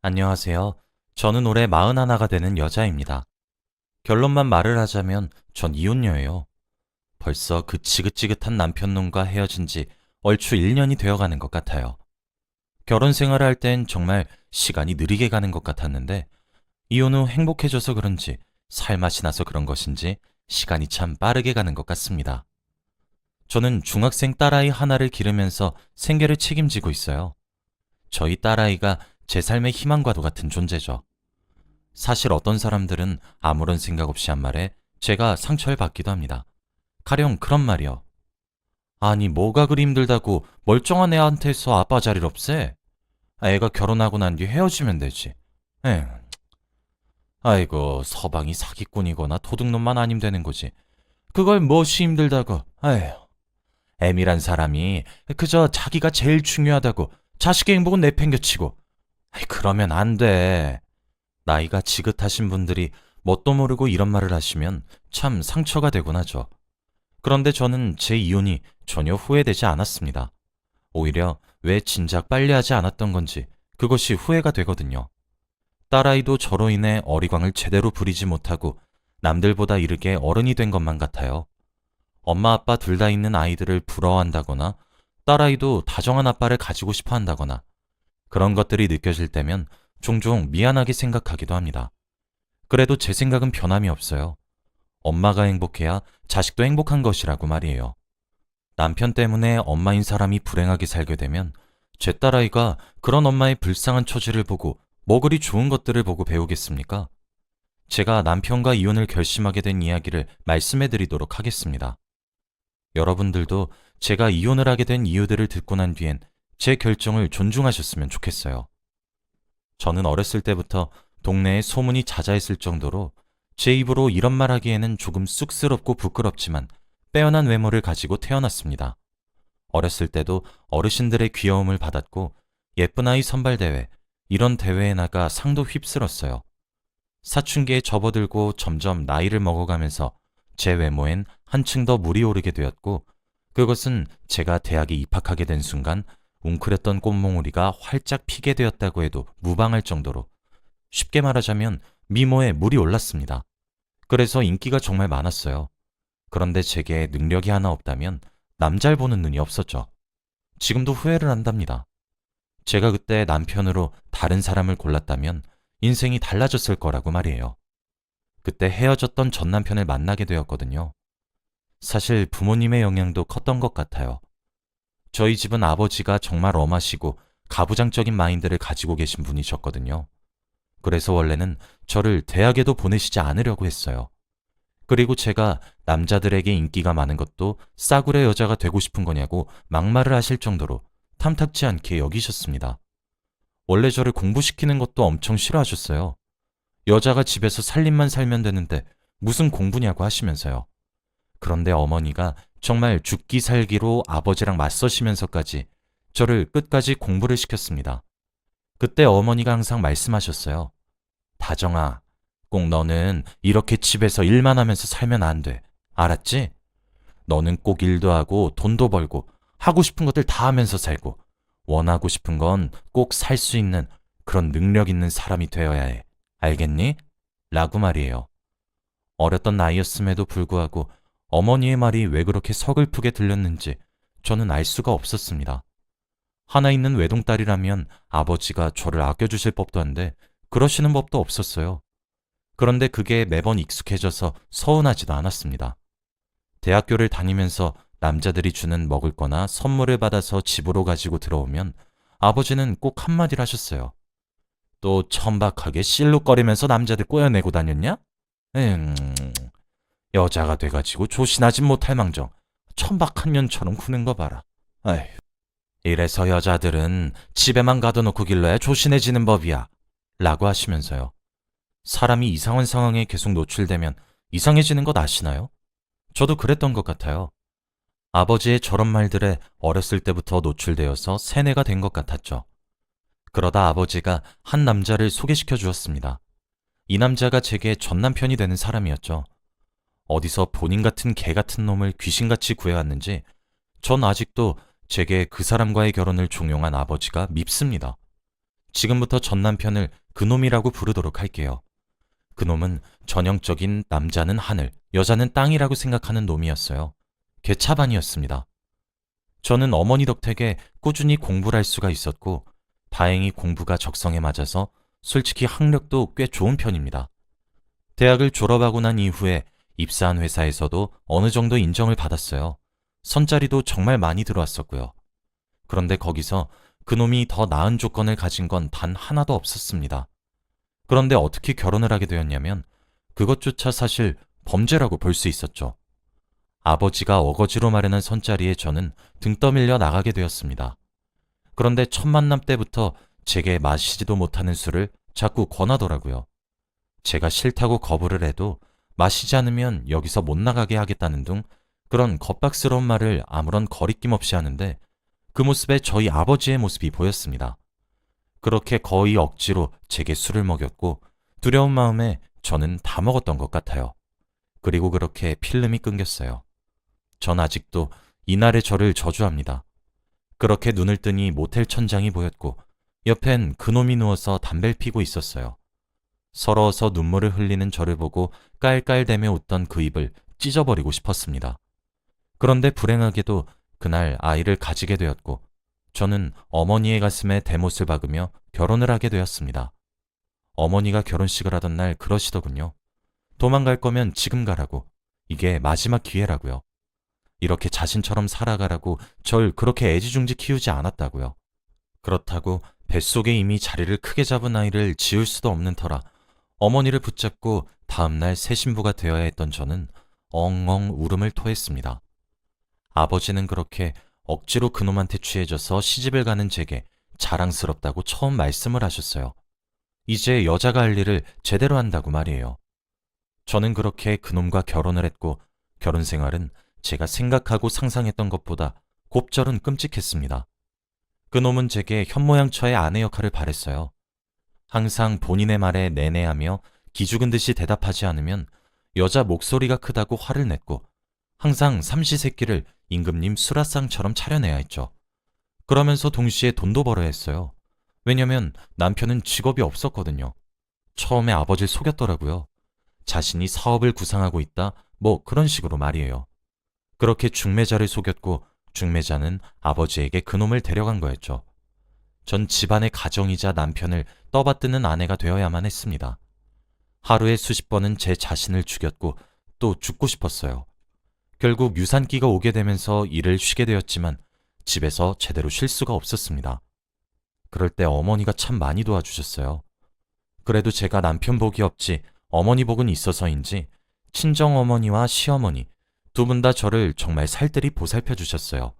안녕하세요. 저는 올해 41가 되는 여자입니다. 결론만 말을 하자면 전 이혼녀예요. 벌써 그 지긋지긋한 남편놈과 헤어진 지 얼추 1년이 되어가는 것 같아요. 결혼 생활을 할 땐 정말 시간이 느리게 가는 것 같았는데 이혼 후 행복해져서 그런지 살맛이 나서 그런 것인지 시간이 참 빠르게 가는 것 같습니다. 저는 중학생 딸아이 하나를 기르면서 생계를 책임지고 있어요. 저희 딸아이가 제 삶의 희망과도 같은 존재죠. 사실 어떤 사람들은 아무런 생각 없이 한 말에 제가 상처를 받기도 합니다. 가령 그런 말이요. 아니 뭐가 그리 힘들다고 멀쩡한 애한테서 아빠 자리를 없애? 애가 결혼하고 난 뒤 헤어지면 되지. 에 아이고 서방이 사기꾼이거나 도둑놈만 아니면 되는 거지. 그걸 무엇이 힘들다고. 아휴. 애미란 사람이 그저 자기가 제일 중요하다고 자식의 행복은 내팽겨치고. 그러면 안 돼. 나이가 지긋하신 분들이 뭣도 모르고 이런 말을 하시면 참 상처가 되곤 하죠. 그런데 저는 제 이혼이 전혀 후회되지 않았습니다. 오히려 왜 진작 빨리 하지 않았던 건지 그것이 후회가 되거든요. 딸아이도 저로 인해 어리광을 제대로 부리지 못하고 남들보다 이르게 어른이 된 것만 같아요. 엄마 아빠 둘 다 있는 아이들을 부러워한다거나 딸아이도 다정한 아빠를 가지고 싶어 한다거나 그런 것들이 느껴질 때면 종종 미안하게 생각하기도 합니다. 그래도 제 생각은 변함이 없어요. 엄마가 행복해야 자식도 행복한 것이라고 말이에요. 남편 때문에 엄마인 사람이 불행하게 살게 되면 제 딸아이가 그런 엄마의 불쌍한 처지를 보고 뭐 그리 좋은 것들을 보고 배우겠습니까? 제가 남편과 이혼을 결심하게 된 이야기를 말씀해 드리도록 하겠습니다. 여러분들도 제가 이혼을 하게 된 이유들을 듣고 난 뒤엔 제 결정을 존중하셨으면 좋겠어요. 저는 어렸을 때부터 동네에 소문이 자자했을 정도로 제 입으로 이런 말 하기에는 조금 쑥스럽고 부끄럽지만 빼어난 외모를 가지고 태어났습니다. 어렸을 때도 어르신들의 귀여움을 받았고 예쁜 아이 선발대회, 이런 대회에 나가 상도 휩쓸었어요. 사춘기에 접어들고 점점 나이를 먹어가면서 제 외모엔 한층 더 물이 오르게 되었고 그것은 제가 대학에 입학하게 된 순간 웅크렸던 꽃몽우리가 활짝 피게 되었다고 해도 무방할 정도로 쉽게 말하자면 미모에 물이 올랐습니다. 그래서 인기가 정말 많았어요. 그런데 제게 능력이 하나 없다면 남잘 보는 눈이 없었죠. 지금도 후회를 한답니다. 제가 그때 남편으로 다른 사람을 골랐다면 인생이 달라졌을 거라고 말이에요. 그때 헤어졌던 전 남편을 만나게 되었거든요. 사실 부모님의 영향도 컸던 것 같아요. 저희 집은 아버지가 정말 엄하시고 가부장적인 마인드를 가지고 계신 분이셨거든요. 그래서 원래는 저를 대학에도 보내시지 않으려고 했어요. 그리고 제가 남자들에게 인기가 많은 것도 싸구려 여자가 되고 싶은 거냐고 막말을 하실 정도로 탐탁지 않게 여기셨습니다. 원래 저를 공부시키는 것도 엄청 싫어하셨어요. 여자가 집에서 살림만 살면 되는데 무슨 공부냐고 하시면서요. 그런데 어머니가 정말 죽기 살기로 아버지랑 맞서시면서까지 저를 끝까지 공부를 시켰습니다. 그때 어머니가 항상 말씀하셨어요. 다정아, 꼭 너는 이렇게 집에서 일만 하면서 살면 안 돼. 알았지? 너는 꼭 일도 하고 돈도 벌고 하고 싶은 것들 다 하면서 살고 원하고 싶은 건 꼭 살 수 있는 그런 능력 있는 사람이 되어야 해. 알겠니? 라고 말이에요. 어렸던 나이였음에도 불구하고 어머니의 말이 왜 그렇게 서글프게 들렸는지 저는 알 수가 없었습니다. 하나 있는 외동딸이라면 아버지가 저를 아껴주실 법도 한데 그러시는 법도 없었어요. 그런데 그게 매번 익숙해져서 서운하지도 않았습니다. 대학교를 다니면서 남자들이 주는 먹을 거나 선물을 받아서 집으로 가지고 들어오면 아버지는 꼭 한마디를 하셨어요. 또 천박하게 실룩거리면서 남자들 꼬여내고 다녔냐? 응, 여자가 돼가지고 조신하진 못할 망정 천박한 년처럼 구는 거 봐라. 아휴, 이래서 여자들은 집에만 가둬놓고 길러야 조신해지는 법이야. 라고 하시면서요. 사람이 이상한 상황에 계속 노출되면 이상해지는 것 아시나요? 저도 그랬던 것 같아요. 아버지의 저런 말들에 어렸을 때부터 노출되어서 세뇌가 된 것 같았죠. 그러다 아버지가 한 남자를 소개시켜 주었습니다. 이 남자가 제게 전 남편이 되는 사람이었죠. 어디서 본인 같은 개 같은 놈을 귀신같이 구해왔는지 전 아직도 제게 그 사람과의 결혼을 종용한 아버지가 밉습니다. 지금부터 전 남편을 그놈이라고 부르도록 할게요. 그놈은 전형적인 남자는 하늘, 여자는 땅이라고 생각하는 놈이었어요. 개차반이었습니다. 저는 어머니 덕택에 꾸준히 공부를 할 수가 있었고, 다행히 공부가 적성에 맞아서 솔직히 학력도 꽤 좋은 편입니다. 대학을 졸업하고 난 이후에 입사한 회사에서도 어느 정도 인정을 받았어요. 선자리도 정말 많이 들어왔었고요. 그런데 거기서 그놈이 더 나은 조건을 가진 건 단 하나도 없었습니다. 그런데 어떻게 결혼을 하게 되었냐면 그것조차 사실 범죄라고 볼 수 있었죠. 아버지가 어거지로 마련한 선자리에 저는 등 떠밀려 나가게 되었습니다. 그런데 첫 만남 때부터 제게 마시지도 못하는 술을 자꾸 권하더라고요. 제가 싫다고 거부를 해도 마시지 않으면 여기서 못 나가게 하겠다는 등 그런 겁박스러운 말을 아무런 거리낌 없이 하는데 그 모습에 저희 아버지의 모습이 보였습니다. 그렇게 거의 억지로 제게 술을 먹였고 두려운 마음에 저는 다 먹었던 것 같아요. 그리고 그렇게 필름이 끊겼어요. 전 아직도 이날의 저를 저주합니다. 그렇게 눈을 뜨니 모텔 천장이 보였고 옆엔 그놈이 누워서 담배를 피고 있었어요. 서러워서 눈물을 흘리는 저를 보고 깔깔대며 웃던 그 입을 찢어버리고 싶었습니다. 그런데 불행하게도 그날 아이를 가지게 되었고 저는 어머니의 가슴에 대못을 박으며 결혼을 하게 되었습니다. 어머니가 결혼식을 하던 날 그러시더군요. 도망갈 거면 지금 가라고. 이게 마지막 기회라고요. 이렇게 자신처럼 살아가라고 절 그렇게 애지중지 키우지 않았다고요. 그렇다고 뱃속에 이미 자리를 크게 잡은 아이를 지울 수도 없는 터라 어머니를 붙잡고 다음날 새 신부가 되어야 했던 저는 엉엉 울음을 토했습니다. 아버지는 그렇게 억지로 그놈한테 취해져서 시집을 가는 제게 자랑스럽다고 처음 말씀을 하셨어요. 이제 여자가 할 일을 제대로 한다고 말이에요. 저는 그렇게 그놈과 결혼을 했고 결혼 생활은 제가 생각하고 상상했던 것보다 곱절은 끔찍했습니다. 그놈은 제게 현모양처의 아내 역할을 바랬어요. 항상 본인의 말에 내내하며 기죽은 듯이 대답하지 않으면 여자 목소리가 크다고 화를 냈고 항상 삼시세끼를 임금님 수라상처럼 차려내야 했죠. 그러면서 동시에 돈도 벌어야 했어요. 왜냐면 남편은 직업이 없었거든요. 처음에 아버지를 속였더라고요. 자신이 사업을 구상하고 있다, 뭐 그런 식으로 말이에요. 그렇게 중매자를 속였고 중매자는 아버지에게 그놈을 데려간 거였죠. 전 집안의 가정이자 남편을 떠받드는 아내가 되어야만 했습니다. 하루에 수십 번은 제 자신을 죽였고 또 죽고 싶었어요. 결국 유산기가 오게 되면서 일을 쉬게 되었지만 집에서 제대로 쉴 수가 없었습니다. 그럴 때 어머니가 참 많이 도와주셨어요. 그래도 제가 남편 복이 없지 어머니 복은 있어서인지 친정어머니와 시어머니 두 분 다 저를 정말 살뜰히 보살펴 주셨어요.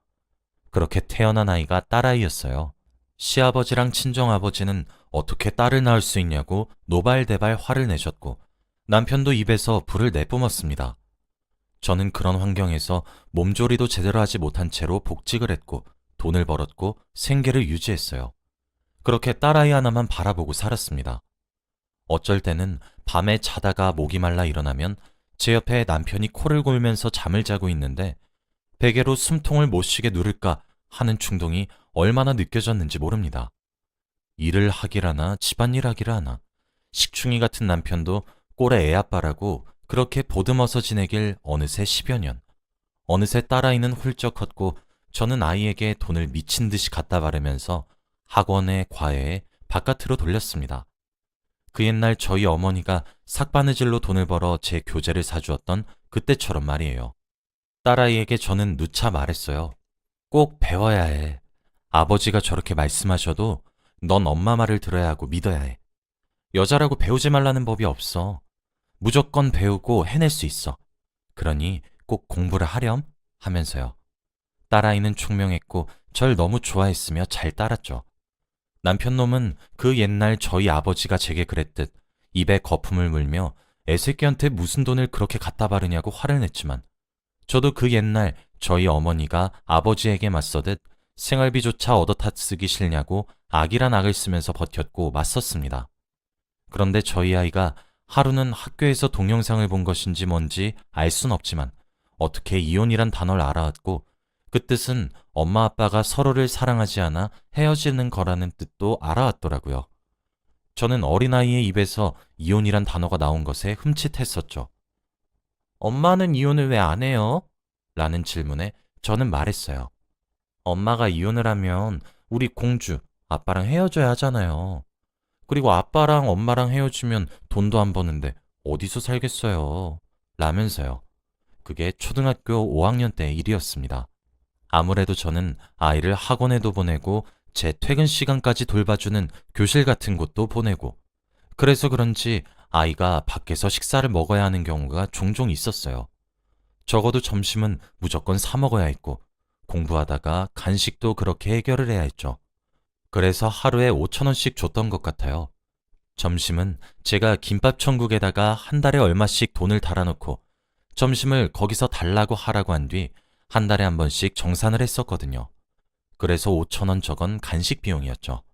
그렇게 태어난 아이가 딸아이였어요. 시아버지랑 친정아버지는 어떻게 딸을 낳을 수 있냐고 노발대발 화를 내셨고 남편도 입에서 불을 내뿜었습니다. 저는 그런 환경에서 몸조리도 제대로 하지 못한 채로 복직을 했고 돈을 벌었고 생계를 유지했어요. 그렇게 딸아이 하나만 바라보고 살았습니다. 어쩔 때는 밤에 자다가 목이 말라 일어나면 제 옆에 남편이 코를 골면서 잠을 자고 있는데 베개로 숨통을 못 쉬게 누를까 하는 충동이 얼마나 느껴졌는지 모릅니다. 일을 하길 하나 집안일 하기를 하나 식충이 같은 남편도 꼴에 애아빠라고 그렇게 보듬어서 지내길 어느새 10여 년. 어느새 딸아이는 훌쩍 컸고 저는 아이에게 돈을 미친 듯이 갖다 바르면서 학원에 과외에 바깥으로 돌렸습니다. 그 옛날 저희 어머니가 삭바느질로 돈을 벌어 제 교재를 사주었던 그때처럼 말이에요. 딸아이에게 저는 누차 말했어요. 꼭 배워야 해. 아버지가 저렇게 말씀하셔도 넌 엄마 말을 들어야 하고 믿어야 해. 여자라고 배우지 말라는 법이 없어. 무조건 배우고 해낼 수 있어. 그러니 꼭 공부를 하렴 하면서요. 딸아이는 총명했고 절 너무 좋아했으며 잘 따랐죠. 남편놈은 그 옛날 저희 아버지가 제게 그랬듯 입에 거품을 물며 애새끼한테 무슨 돈을 그렇게 갖다 바르냐고 화를 냈지만 저도 그 옛날 저희 어머니가 아버지에게 맞서듯 생활비조차 얻어타 쓰기 싫냐고 악이란 악을 쓰면서 버텼고 맞섰습니다. 그런데 저희 아이가 하루는 학교에서 동영상을 본 것인지 뭔지 알 순 없지만 어떻게 이혼이란 단어를 알아왔고 그 뜻은 엄마 아빠가 서로를 사랑하지 않아 헤어지는 거라는 뜻도 알아왔더라고요. 저는 어린아이의 입에서 이혼이란 단어가 나온 것에 흠칫했었죠. 엄마는 이혼을 왜 안 해요? 라는 질문에 저는 말했어요. 엄마가 이혼을 하면 우리 공주, 아빠랑 헤어져야 하잖아요. 그리고 아빠랑 엄마랑 헤어지면 돈도 안 버는데 어디서 살겠어요? 라면서요. 그게 초등학교 5학년 때 일이었습니다. 아무래도 저는 아이를 학원에도 보내고 제 퇴근 시간까지 돌봐주는 교실 같은 곳도 보내고 그래서 그런지 아이가 밖에서 식사를 먹어야 하는 경우가 종종 있었어요. 적어도 점심은 무조건 사 먹어야 했고 공부하다가 간식도 그렇게 해결을 해야 했죠. 그래서 하루에 5,000원씩 줬던 것 같아요. 점심은 제가 김밥 천국에다가 한 달에 얼마씩 돈을 달아놓고 점심을 거기서 달라고 하라고 한 뒤 한 달에 한 번씩 정산을 했었거든요. 그래서 5,000원 저건 간식 비용이었죠.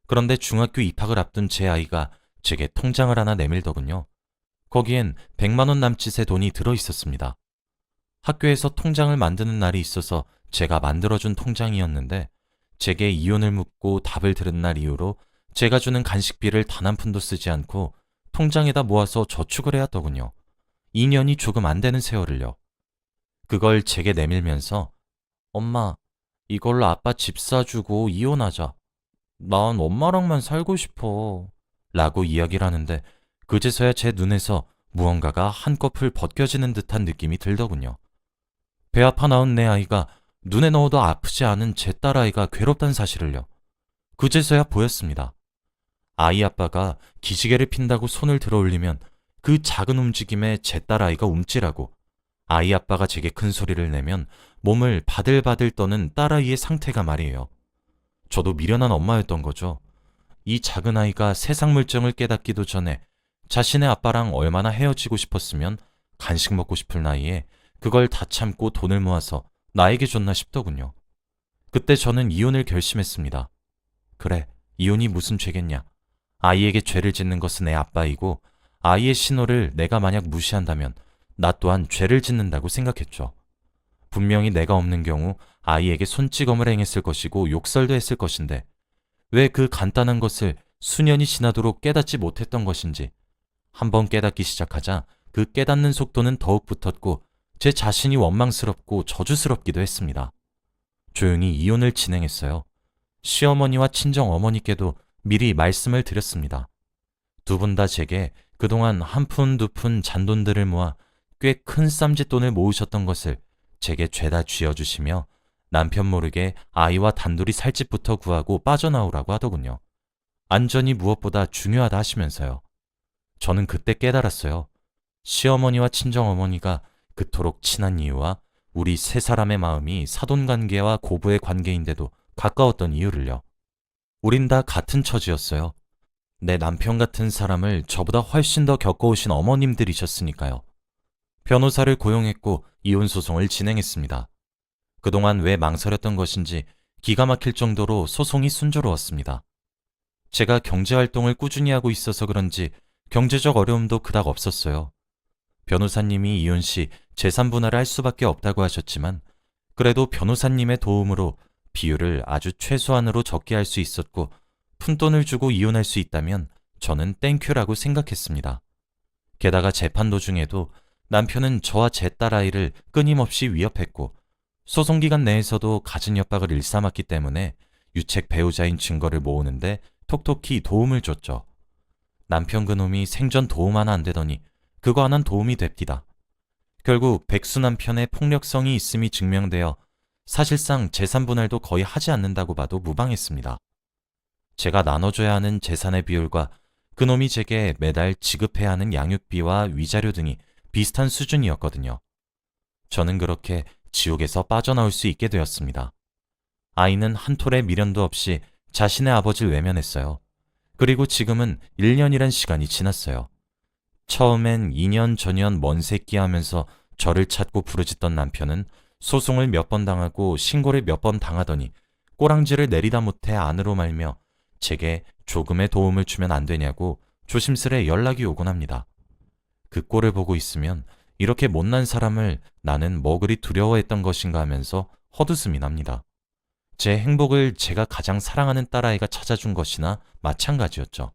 그런데 중학교 입학을 앞둔 제 아이가 제게 통장을 하나 내밀더군요. 거기엔 100만 원 남짓의 돈이 들어 있었습니다. 학교에서 통장을 만드는 날이 있어서 제가 만들어준 통장이었는데 제게 이혼을 묻고 답을 들은 날 이후로 제가 주는 간식비를 단 한 푼도 쓰지 않고 통장에다 모아서 저축을 해왔더군요. 2년이 조금 안 되는 세월을요. 그걸 제게 내밀면서 엄마, 이걸로 아빠 집 사주고 이혼하자. 난 엄마랑만 살고 싶어. 라고 이야기를 하는데 그제서야 제 눈에서 무언가가 한꺼풀 벗겨지는 듯한 느낌이 들더군요. 배 아파 낳은 내 아이가 눈에 넣어도 아프지 않은 제 딸아이가 괴롭다는 사실을요. 그제서야 보였습니다. 아이 아빠가 기지개를 핀다고 손을 들어 올리면 그 작은 움직임에 제 딸아이가 움찔하고 아이 아빠가 제게 큰 소리를 내면 몸을 바들바들 떠는 딸아이의 상태가 말이에요. 저도 미련한 엄마였던 거죠. 이 작은 아이가 세상 물정을 깨닫기도 전에 자신의 아빠랑 얼마나 헤어지고 싶었으면 간식 먹고 싶을 나이에 그걸 다 참고 돈을 모아서 나에게 줬나 싶더군요. 그때 저는 이혼을 결심했습니다. 그래, 이혼이 무슨 죄겠냐. 아이에게 죄를 짓는 것은 내 아빠이고 아이의 신호를 내가 만약 무시한다면 나 또한 죄를 짓는다고 생각했죠. 분명히 내가 없는 경우 아이에게 손찌검을 행했을 것이고 욕설도 했을 것인데 왜 그 간단한 것을 수년이 지나도록 깨닫지 못했던 것인지 한번 깨닫기 시작하자 그 깨닫는 속도는 더욱 붙었고 제 자신이 원망스럽고 저주스럽기도 했습니다. 조용히 이혼을 진행했어요. 시어머니와 친정어머니께도 미리 말씀을 드렸습니다. 두 분 다 제게 그동안 한 푼 두 푼 잔돈들을 모아 꽤 큰 쌈짓돈을 모으셨던 것을 제게 죄다 쥐어주시며 남편 모르게 아이와 단둘이 살 집부터 구하고 빠져나오라고 하더군요. 안전이 무엇보다 중요하다 하시면서요. 저는 그때 깨달았어요. 시어머니와 친정어머니가 그토록 친한 이유와 우리 세 사람의 마음이 사돈관계와 고부의 관계인데도 가까웠던 이유를요. 우린 다 같은 처지였어요. 내 남편 같은 사람을 저보다 훨씬 더 겪어오신 어머님들이셨으니까요. 변호사를 고용했고 이혼소송을 진행했습니다. 그동안 왜 망설였던 것인지 기가 막힐 정도로 소송이 순조로웠습니다. 제가 경제활동을 꾸준히 하고 있어서 그런지 경제적 어려움도 그닥 없었어요. 변호사님이 이혼 시 재산 분할을 할 수밖에 없다고 하셨지만 그래도 변호사님의 도움으로 비율을 아주 최소한으로 적게 할 수 있었고 푼돈을 주고 이혼할 수 있다면 저는 땡큐라고 생각했습니다. 게다가 재판 도중에도 남편은 저와 제 딸아이를 끊임없이 위협했고 소송기간 내에서도 갖은 협박을 일삼았기 때문에 유책 배우자인 증거를 모으는데 톡톡히 도움을 줬죠. 남편 그놈이 생전 도움 하나 안 되더니 그거 하나는 도움이 됩디다. 결국 백수 남편의 폭력성이 있음이 증명되어 사실상 재산 분할도 거의 하지 않는다고 봐도 무방했습니다. 제가 나눠줘야 하는 재산의 비율과 그놈이 제게 매달 지급해야 하는 양육비와 위자료 등이 비슷한 수준이었거든요. 저는 그렇게 지옥에서 빠져나올 수 있게 되었습니다. 아이는 한 톨의 미련도 없이 자신의 아버지를 외면했어요. 그리고 지금은 1년이란 시간이 지났어요. 처음엔 2년 전년 먼 새끼 하면서 저를 찾고 부르짖던 남편은 소송을 몇 번 당하고 신고를 몇 번 당하더니 꼬랑지를 내리다 못해 안으로 말며 제게 조금의 도움을 주면 안 되냐고 조심스레 연락이 오곤 합니다. 그 꼴을 보고 있으면 이렇게 못난 사람을 나는 뭐 그리 두려워했던 것인가 하면서 헛웃음이 납니다. 제 행복을 제가 가장 사랑하는 딸아이가 찾아준 것이나 마찬가지였죠.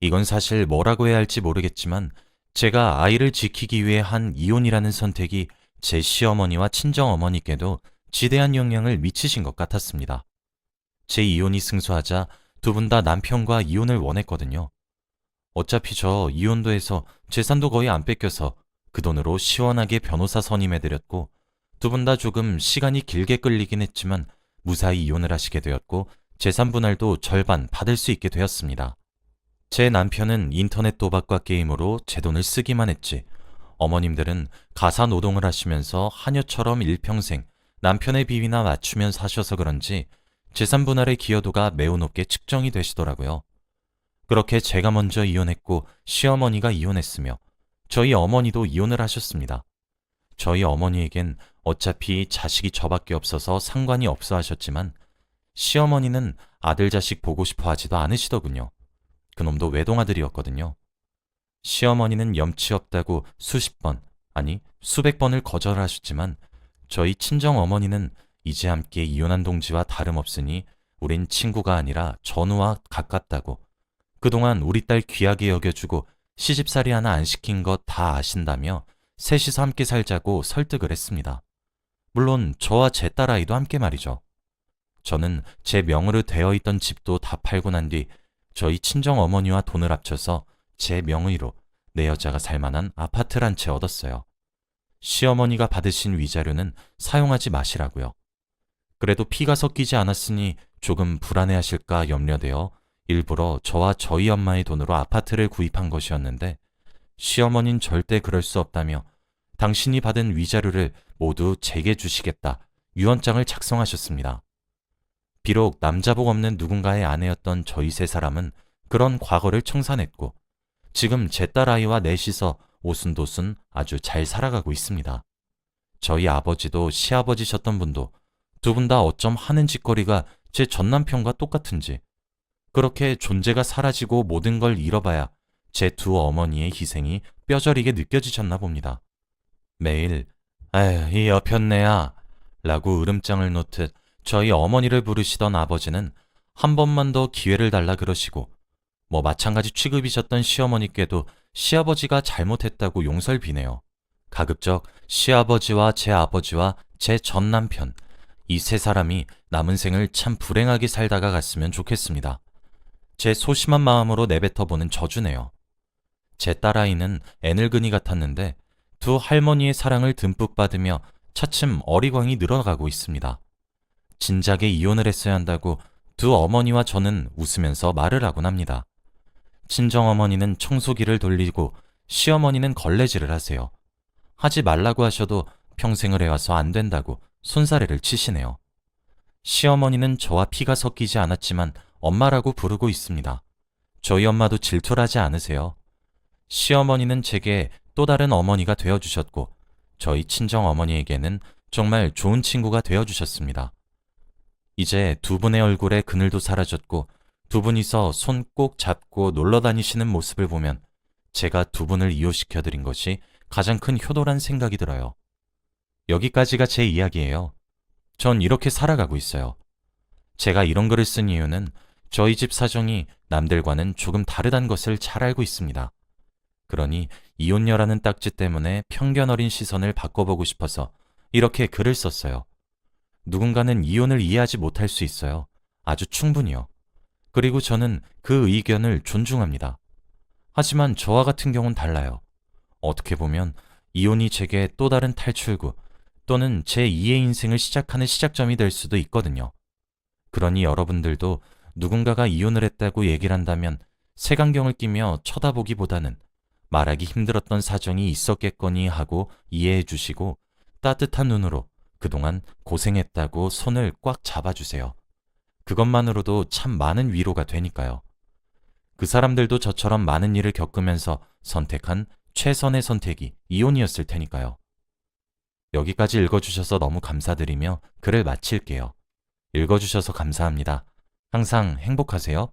이건 사실 뭐라고 해야 할지 모르겠지만 제가 아이를 지키기 위해 한 이혼이라는 선택이 제 시어머니와 친정어머니께도 지대한 영향을 미치신 것 같았습니다. 제 이혼이 승소하자 두 분 다 남편과 이혼을 원했거든요. 어차피 저 이혼도 해서 재산도 거의 안 뺏겨서 그 돈으로 시원하게 변호사 선임해드렸고 두 분 다 조금 시간이 길게 끌리긴 했지만 무사히 이혼을 하시게 되었고 재산 분할도 절반 받을 수 있게 되었습니다. 제 남편은 인터넷 도박과 게임으로 제 돈을 쓰기만 했지 어머님들은 가사 노동을 하시면서 하녀처럼 일평생 남편의 비위나 맞추며 사셔서 그런지 재산 분할의 기여도가 매우 높게 측정이 되시더라고요. 그렇게 제가 먼저 이혼했고 시어머니가 이혼했으며 저희 어머니도 이혼을 하셨습니다. 저희 어머니에겐 어차피 자식이 저밖에 없어서 상관이 없어 하셨지만 시어머니는 아들 자식 보고 싶어 하지도 않으시더군요. 그놈도 외동아들이었거든요. 시어머니는 염치 없다고 수십 번, 아니 수백 번을 거절하셨지만 저희 친정어머니는 이제 함께 이혼한 동지와 다름없으니 우린 친구가 아니라 전우와 가깝다고 그동안 우리 딸 귀하게 여겨주고 시집살이 하나 안 시킨 것 다 아신다며 셋이서 함께 살자고 설득을 했습니다. 물론 저와 제 딸아이도 함께 말이죠. 저는 제 명의로 되어 있던 집도 다 팔고 난 뒤 저희 친정어머니와 돈을 합쳐서 제 명의로 내 여자가 살만한 아파트를 한 채 얻었어요. 시어머니가 받으신 위자료는 사용하지 마시라고요. 그래도 피가 섞이지 않았으니 조금 불안해하실까 염려되어 일부러 저와 저희 엄마의 돈으로 아파트를 구입한 것이었는데 시어머니는 절대 그럴 수 없다며 당신이 받은 위자료를 모두 제게 주시겠다 유언장을 작성하셨습니다. 비록 남자복 없는 누군가의 아내였던 저희 세 사람은 그런 과거를 청산했고 지금 제 딸아이와 넷이서 오순도순 아주 잘 살아가고 있습니다. 저희 아버지도 시아버지셨던 분도 두 분 다 어쩜 하는 짓거리가 제 전남편과 똑같은지 그렇게 존재가 사라지고 모든 걸 잃어봐야 제 두 어머니의 희생이 뼈저리게 느껴지셨나 봅니다. 매일 "에휴, 이 여편네야" 라고 으름장을 놓듯 저희 어머니를 부르시던 아버지는 한 번만 더 기회를 달라 그러시고 마찬가지 취급이셨던 시어머니께도 시아버지가 잘못했다고 용서를 비네요. 가급적 시아버지와 제 아버지와 제 전남편 이 세 사람이 남은 생을 참 불행하게 살다가 갔으면 좋겠습니다. 제 소심한 마음으로 내뱉어보는 저주네요. 제 딸아이는 애늙은이 같았는데 두 할머니의 사랑을 듬뿍 받으며 차츰 어리광이 늘어가고 있습니다. 진작에 이혼을 했어야 한다고 두 어머니와 저는 웃으면서 말을 하곤 합니다. 친정어머니는 청소기를 돌리고 시어머니는 걸레질을 하세요. 하지 말라고 하셔도 평생을 해와서 안 된다고 손사래를 치시네요. 시어머니는 저와 피가 섞이지 않았지만 엄마라고 부르고 있습니다. 저희 엄마도 질투를 하지 않으세요. 시어머니는 제게 또 다른 어머니가 되어주셨고 저희 친정어머니에게는 정말 좋은 친구가 되어주셨습니다. 이제 두 분의 얼굴에 그늘도 사라졌고 두 분이서 손 꼭 잡고 놀러 다니시는 모습을 보면 제가 두 분을 이혼시켜드린 것이 가장 큰 효도란 생각이 들어요. 여기까지가 제 이야기예요. 전 이렇게 살아가고 있어요. 제가 이런 글을 쓴 이유는 저희 집 사정이 남들과는 조금 다르다는 것을 잘 알고 있습니다. 그러니 이혼녀라는 딱지 때문에 편견 어린 시선을 바꿔보고 싶어서 이렇게 글을 썼어요. 누군가는 이혼을 이해하지 못할 수 있어요. 아주 충분히요. 그리고 저는 그 의견을 존중합니다. 하지만 저와 같은 경우는 달라요. 어떻게 보면 이혼이 제게 또 다른 탈출구 또는 제2의 인생을 시작하는 시작점이 될 수도 있거든요. 그러니 여러분들도 누군가가 이혼을 했다고 얘기를 한다면 색안경을 끼며 쳐다보기보다는 말하기 힘들었던 사정이 있었겠거니 하고 이해해 주시고 따뜻한 눈으로 그동안 고생했다고 손을 꽉 잡아주세요. 그것만으로도 참 많은 위로가 되니까요. 그 사람들도 저처럼 많은 일을 겪으면서 선택한 최선의 선택이 이혼이었을 테니까요. 여기까지 읽어주셔서 너무 감사드리며 글을 마칠게요. 읽어주셔서 감사합니다. 항상 행복하세요.